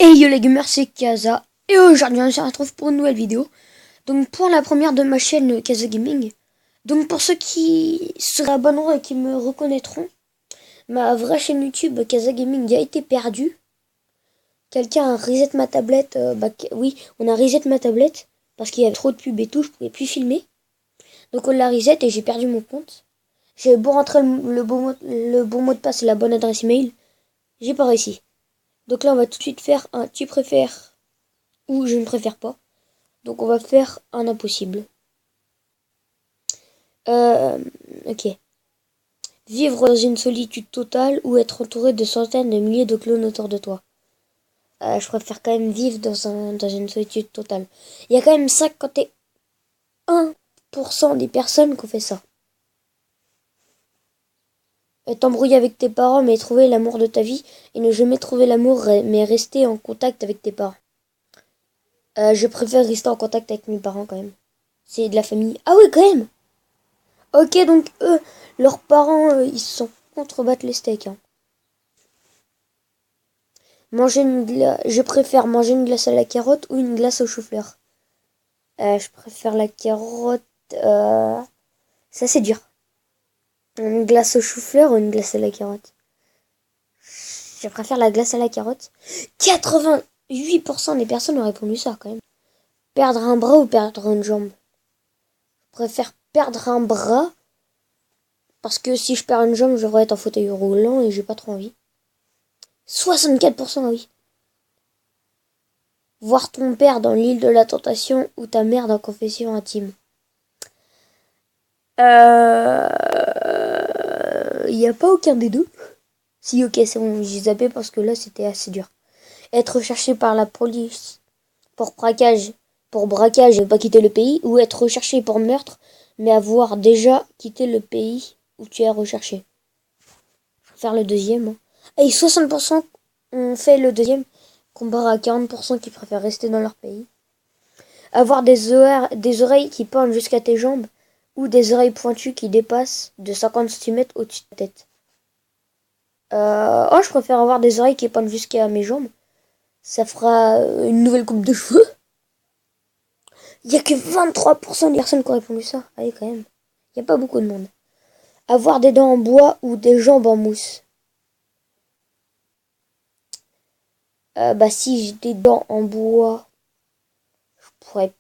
Hey yo les gamers, c'est Kaza et aujourd'hui on se retrouve pour une nouvelle vidéo. Donc pour la première de ma chaîne Kaza Gaming. Donc pour ceux qui se abonneront et qui me reconnaîtront, ma vraie chaîne YouTube Kaza Gaming a été perdue. Quelqu'un a reset ma tablette, oui, on a reset ma tablette parce qu'il y avait trop de pubs et tout, je pouvais plus filmer. Donc on l'a reset et j'ai perdu mon compte. J'ai beau rentrer le bon mot de passe et la bonne adresse email, j'ai pas réussi. Donc là on va tout de suite faire un tu préfères ou je ne préfère pas. Donc on va faire un impossible. Ok. Vivre dans une solitude totale ou être entouré de centaines de milliers de clones autour de toi. Je préfère quand même vivre dans une solitude totale. Il y a quand même 51% des personnes qui ont fait ça. T'embrouiller avec tes parents mais trouver l'amour de ta vie et ne jamais trouver l'amour mais rester en contact avec tes parents. Je préfère rester en contact avec mes parents quand même. C'est de la famille. Ah oui, quand même. Ok, donc eux, leurs parents, ils se sont contrebattent les steaks. Hein. Je préfère manger une glace à la carotte ou une glace au chou-fleur. Je préfère la carotte. Ça c'est dur. Une glace au chou-fleur ou une glace à la carotte. Je préfère la glace à la carotte. 88% des personnes ont répondu ça quand même. Perdre un bras ou perdre une jambe. Je préfère perdre un bras. Parce que si je perds une jambe, je devrais être en fauteuil roulant et j'ai pas trop envie. 64% oui. Voir ton père dans l'île de la tentation ou ta mère dans confession intime. Il n'y a pas aucun des deux. Si, ok, c'est bon, j'ai zappé parce que là, c'était assez dur. Être recherché par la police pour braquage et ne pas quitter le pays, ou être recherché pour meurtre, mais avoir déjà quitté le pays où tu es recherché. Je vais faire le deuxième. Hein. Et 60% ont fait le deuxième, comparé à 40% qui préfèrent rester dans leur pays. Avoir des oreilles qui pendent jusqu'à tes jambes, ou des oreilles pointues qui dépassent de 50 cm au-dessus de ta tête. Je préfère avoir des oreilles qui pendent jusqu'à mes jambes. Ça fera une nouvelle coupe de cheveux. Il n'y a que 23% des personnes qui ont répondu ça. Allez, quand même. Il n'y a pas beaucoup de monde. Avoir des dents en bois ou des jambes en mousse. Si j'ai des dents en bois, je pourrais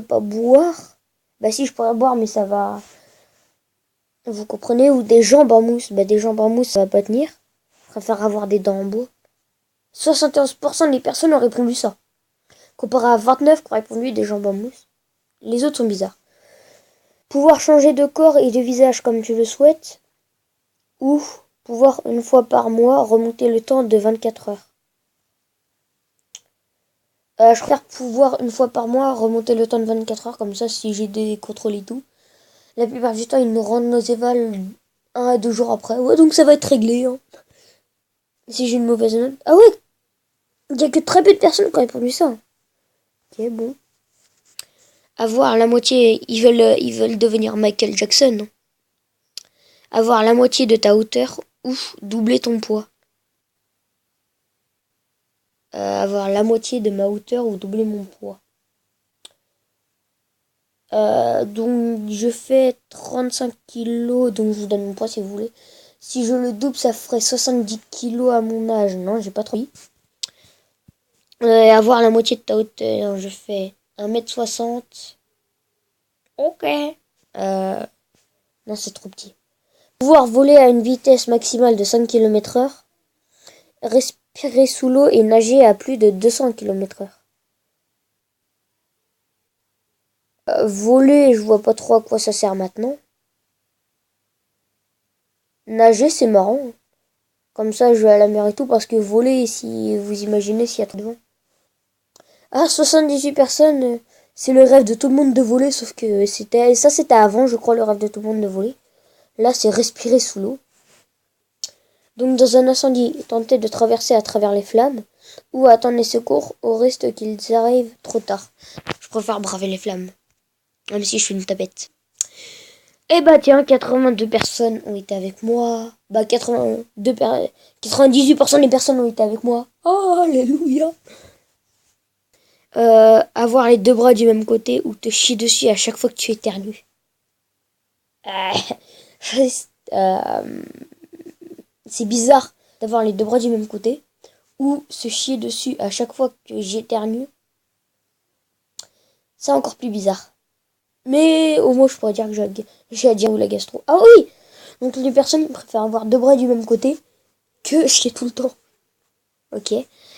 pas boire. Si, je pourrais boire, mais ça va... Vous comprenez? Ou des jambes en mousse. Des jambes en mousse, ça va pas tenir. Je préfère avoir des dents en bois. 71% des personnes ont répondu ça. Comparé à 29% qui ont répondu des jambes en mousse. Les autres sont bizarres. Pouvoir changer de corps et de visage comme tu le souhaites. Ou pouvoir une fois par mois remonter le temps de 24 heures. Je préfère pouvoir une fois par mois remonter le temps de 24 heures. Comme ça, si j'ai des contrôles et tout. La plupart du temps, ils nous rendent nos évals 1 à 2 jours après. Ouais, donc ça va être réglé. Hein. Si j'ai une mauvaise note. Ah ouais, il n'y a que très peu de personnes qui ont répondu ça. Ok, bon. Avoir la moitié, ils veulent devenir Michael Jackson. Non. Avoir la moitié de ta hauteur ou doubler ton poids. Avoir la moitié de ma hauteur ou doubler mon poids. Donc je fais 35 kilos, donc je vous donne mon poids si vous voulez. Si je le double, ça ferait 70 kilos à mon âge. Non, j'ai pas trop dit. Avoir la moitié de ta hauteur, je fais 1m60. Ok. Non, c'est trop petit. Pouvoir voler à une vitesse maximale de 5 km/h. Respirer sous l'eau et nager à plus de 200 km/h. Voler, je vois pas trop à quoi ça sert maintenant. Nager, c'est marrant. Comme ça, je vais à la mer et tout, parce que voler, si vous imaginez s'il y a trop de vent. 78 personnes, c'est le rêve de tout le monde de voler, sauf que c'était avant, je crois, le rêve de tout le monde de voler. Là, c'est respirer sous l'eau. Donc, dans un incendie, tenter de traverser à travers les flammes, ou attendre les secours au risque qu'ils arrivent trop tard. Je préfère braver les flammes, même si je suis une tapette. Eh tiens, 82 personnes ont été avec moi. 98% des personnes ont été avec moi. Oh, alléluia. Avoir les deux bras du même côté ou te chier dessus à chaque fois que tu éternues. C'est bizarre d'avoir les deux bras du même côté ou se chier dessus à chaque fois que j'éternue. C'est encore plus bizarre. Mais au moins je pourrais dire que j'ai la diarrhée ou la gastro. Ah oui. Donc les personnes préfèrent avoir deux bras du même côté que chier tout le temps. Ok.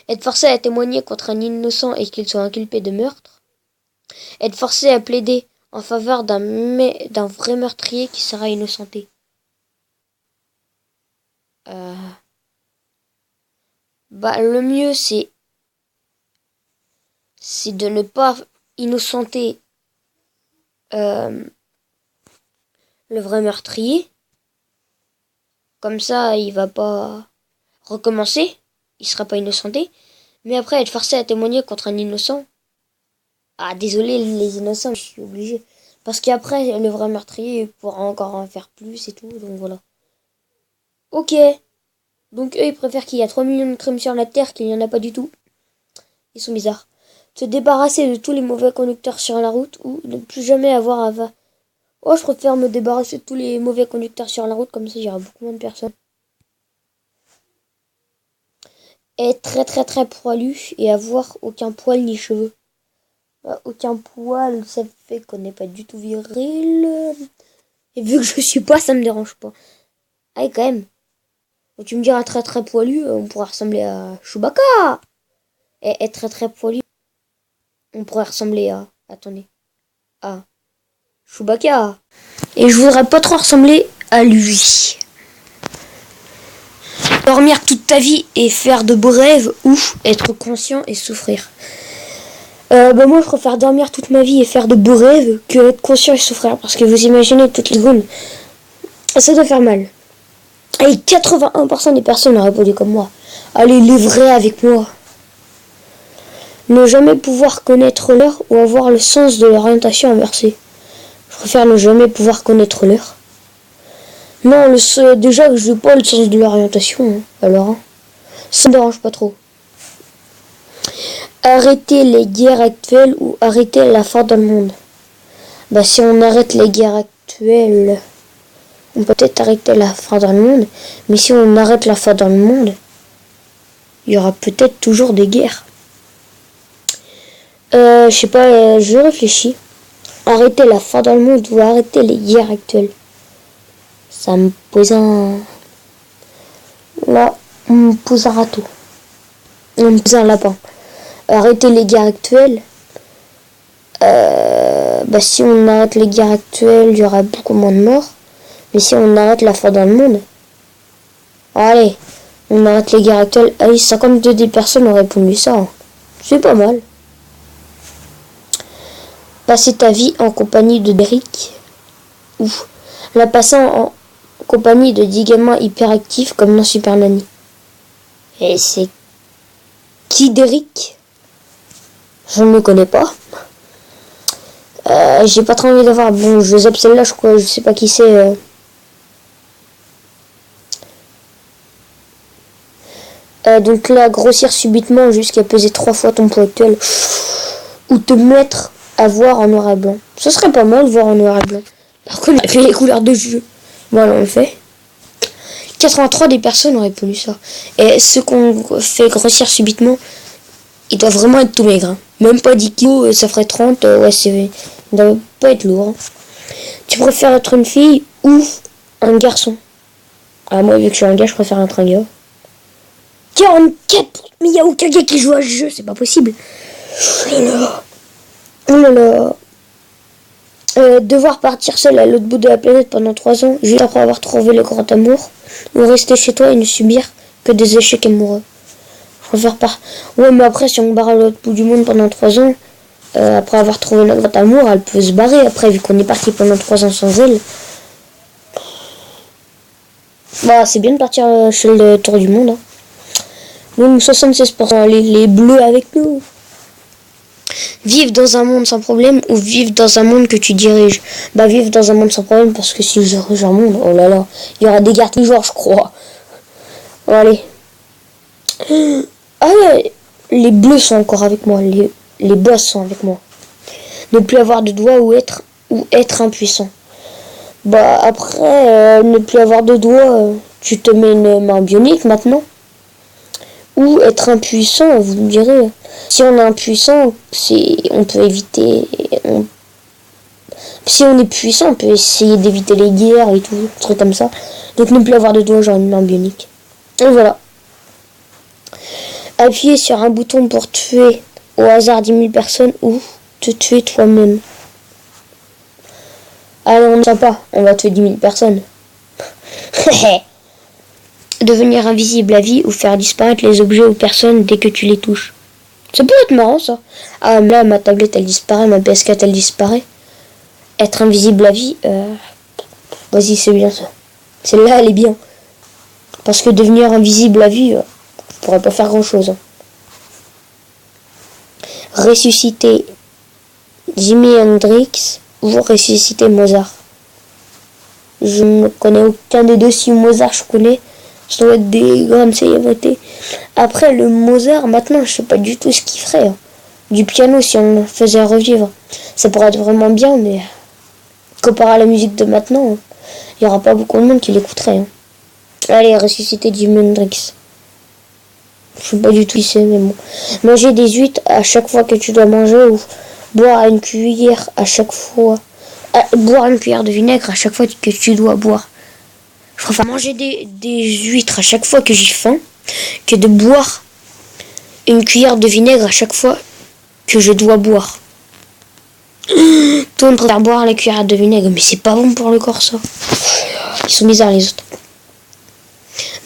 Être forcé à témoigner contre un innocent et qu'il soit inculpé de meurtre. Être forcé à plaider en faveur d'un vrai meurtrier qui sera innocenté. Le mieux c'est de ne pas innocenter le vrai meurtrier. Comme ça, il va pas recommencer. Il sera pas innocenté. Mais après, être forcé à témoigner contre un innocent. Ah, désolé, les innocents, je suis obligé. Parce qu'après, le vrai meurtrier pourra encore en faire plus et tout. Donc voilà. Ok. Donc eux, ils préfèrent qu'il y a 3 millions de crimes sur la Terre qu'il n'y en a pas du tout. Ils sont bizarres. Se débarrasser de tous les mauvais conducteurs sur la route ou ne plus jamais avoir à... Oh, je préfère me débarrasser de tous les mauvais conducteurs sur la route, comme ça il y aura beaucoup moins de personnes. Être très très très poilu et avoir aucun poil ni cheveux. Aucun poil, ça fait qu'on n'est pas du tout viril. Et vu que je suis pas, ça me dérange pas. Ah, quand même. Tu me diras très très poilu, on pourrait ressembler à Chewbacca. Et être très très poilu, on pourrait ressembler à... Attendez. À Chewbacca. Et je voudrais pas trop ressembler à lui. Dormir toute ta vie et faire de beaux rêves ou être conscient et souffrir. Moi je préfère dormir toute ma vie et faire de beaux rêves que être conscient et souffrir. Parce que vous imaginez toutes les secondes, ça doit faire mal. Et 81% des personnes auraient répondu comme moi. Allez, les vrais avec moi. Ne jamais pouvoir connaître l'heure ou avoir le sens de l'orientation inversée. Je préfère ne jamais pouvoir connaître l'heure. Non, déjà, je n'ai pas le sens de l'orientation. Hein. Alors, ça me dérange pas trop. Arrêter les guerres actuelles ou arrêter la faim dans le monde. Si on arrête les guerres actuelles, on peut peut-être arrêter la faim dans le monde. Mais si on arrête la faim dans le monde, il y aura peut-être toujours des guerres. Je sais pas, je réfléchis. Arrêter la faim dans le monde ou arrêter les guerres actuelles. Ça me pose un... Là, on me pose un râteau. On me pose un lapin. Arrêter les guerres actuelles. Si on arrête les guerres actuelles, il y aura beaucoup moins de morts. Mais si on arrête la faim dans le monde... Allez, on arrête les guerres actuelles. Allez, 52 des personnes ont répondu ça. Hein. C'est pas mal. Passer ta vie en compagnie de Derrick. Ou la passer en compagnie de 10 gamins hyperactifs comme dans Super Nanny. Et c'est qui Derrick? Je ne le connais pas. J'ai pas trop envie d'avoir. Bon, je zappe celle-là, je sais pas qui c'est. Donc là, grossir subitement jusqu'à peser 3 fois ton poids actuel. Ou te mettre à voir en noir et blanc. Ce serait pas mal de voir en noir et blanc. Par contre, on a fait les couleurs de jeu. Voilà, on le fait. 83 des personnes ont répondu ça. Et ceux qu'on fait grossir subitement, ils doivent vraiment être tout maigres. Hein. Même pas 10 kilos, ça ferait 30. Ouais, ils doivent pas être lourds. Hein. Tu préfères être une fille ou un garçon? Ah, moi, vu que je suis un gars, je préfère être un gars. 44. Mais il n'y a aucun gars qui joue à ce jeu, c'est pas possible. Oh là là. Oh là là. Devoir partir seul à l'autre bout de la planète pendant 3 ans, juste après avoir trouvé le grand amour, ou rester chez toi et ne subir que des échecs amoureux. Je préfère pas. Ouais, mais après, si on barre à l'autre bout du monde pendant 3 ans, après avoir trouvé le grand amour, elle peut se barrer. Après, vu qu'on est parti pendant 3 ans sans elle, c'est bien de partir chez le tour du monde. Hein. Donc 76%, les bleus avec nous. Vivre dans un monde sans problème ou vivre dans un monde que tu diriges? Vivre dans un monde sans problème parce que si je dirige un monde, oh là là, il y aura des guerres toujours, je crois. Bon, allez. Ah ouais, les bleus sont encore avec moi. Les boss sont avec moi. Ne plus avoir de doigts ou être impuissant. Bah après, ne plus avoir de doigts, tu te mets une main bionique maintenant. Ou être impuissant, vous me direz. Si on est impuissant, on peut éviter... Si on est puissant, on peut essayer d'éviter les guerres et tout, des trucs comme ça. Donc ne plus avoir de doigts, genre une main bionique. Et voilà. Appuyer sur un bouton pour tuer au hasard 10 000 personnes ou te tuer toi-même. Allez, on ne sait pas, on va tuer 10 000 personnes. Devenir invisible à vie ou faire disparaître les objets ou personnes dès que tu les touches. Ça peut être marrant ça. Ah là, ma tablette elle disparaît, ma PS4 elle disparaît. Être invisible à vie, vas-y, c'est bien ça. Celle-là elle est bien. Parce que devenir invisible à vie, je pourrais pas faire grand chose. Ressusciter Jimi Hendrix ou ressusciter Mozart. Je ne connais aucun des deux. Si Mozart je connais, ça doit être des grandes célébrités. Après le Mozart, maintenant je sais pas du tout ce qu'il ferait. Du piano si on le faisait revivre. Ça pourrait être vraiment bien, mais comparé à la musique de maintenant, il n'y aura pas beaucoup de monde qui l'écouterait. Allez, ressusciter Jimi Hendrix. Je sais pas du tout qui c'est, mais bon. Manger des huîtres à chaque fois que tu dois manger ou boire à une cuillère à chaque fois. Boire une cuillère de vinaigre à chaque fois que tu dois boire. Je préfère manger des huîtres à chaque fois que j'ai faim que de boire une cuillère de vinaigre à chaque fois que je dois boire. Toi, on préfère boire la cuillère de vinaigre, mais c'est pas bon pour le corps, ça. Ils sont bizarres, les autres.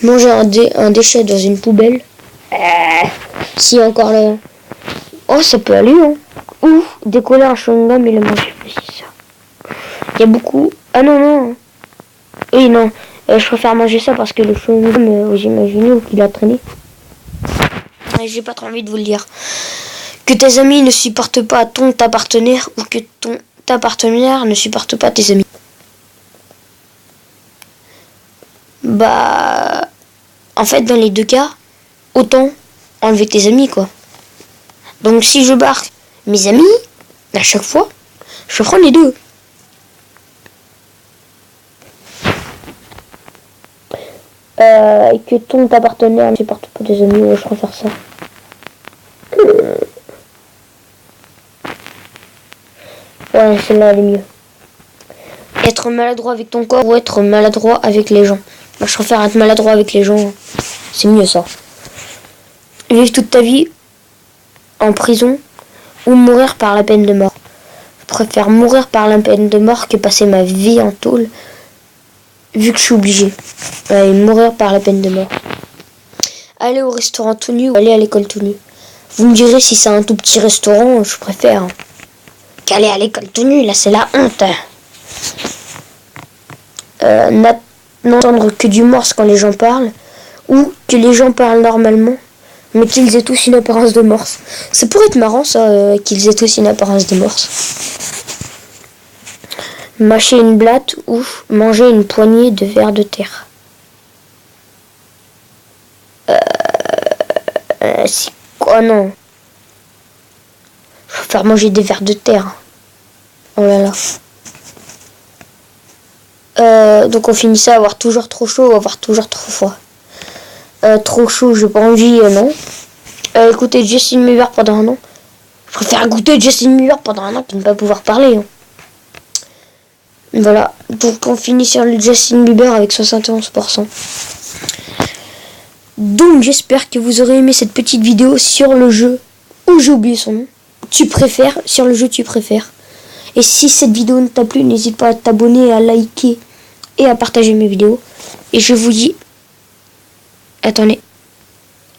Manger un déchet dans une poubelle. Si encore là. Oh, ça peut aller, hein. Ou décoller un chewing-gum et le manger. C'est ça. Il y a beaucoup. Ah non, non. Oui, non. Je préfère manger ça parce que le chewing-gum, j'imagine qu'il a traîné. J'ai pas trop envie de vous le dire. Que tes amis ne supportent pas ta partenaire ou que ta partenaire ne supporte pas tes amis. Bah. En fait, dans les deux cas, autant enlever tes amis, quoi. Donc si je barre mes amis, à chaque fois, je prends les deux. Que ta partenaire ne supporte pas tes amis, ouais, je préfère ça. Ouais, celle-là, elle est mieux. Être maladroit avec ton corps ou être maladroit avec les gens. Moi, je préfère être maladroit avec les gens. C'est mieux, ça. Vivre toute ta vie en prison ou mourir par la peine de mort. Je préfère mourir par la peine de mort que passer ma vie en tôle, vu que je suis obligé. Ouais, mourir par la peine de mort. Aller au restaurant tout nu ou aller à l'école tout nu. Vous me direz si c'est un tout petit restaurant, je préfère qu'aller à l'école tout nu, là c'est la honte. N'entendre que du morse quand les gens parlent, ou que les gens parlent normalement, mais qu'ils aient tous une apparence de morse. Ça pourrait être marrant ça, qu'ils aient tous une apparence de morse. Mâcher une blatte ou manger une poignée de vers de terre. C'est quoi, non? Je préfère manger des vers de terre. Oh là là. Donc on finit ça à avoir toujours trop chaud ou avoir toujours trop froid. Trop chaud, j'ai pas envie, non. Écouter Justin Bieber pendant un an. Je préfère écouter Justin Bieber pendant un an que ne pas pouvoir parler. Hein. Voilà, donc on finit sur le Justin Bieber avec 71%. Donc j'espère que vous aurez aimé cette petite vidéo sur le jeu, où j'ai oublié son nom, tu préfères, sur le jeu tu préfères. Et si cette vidéo ne t'a plu, n'hésite pas à t'abonner, à liker et à partager mes vidéos. Et je vous dis, attendez,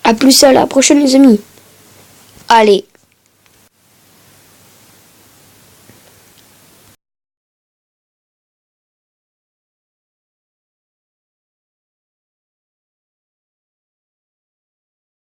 à plus à la prochaine les amis. Allez.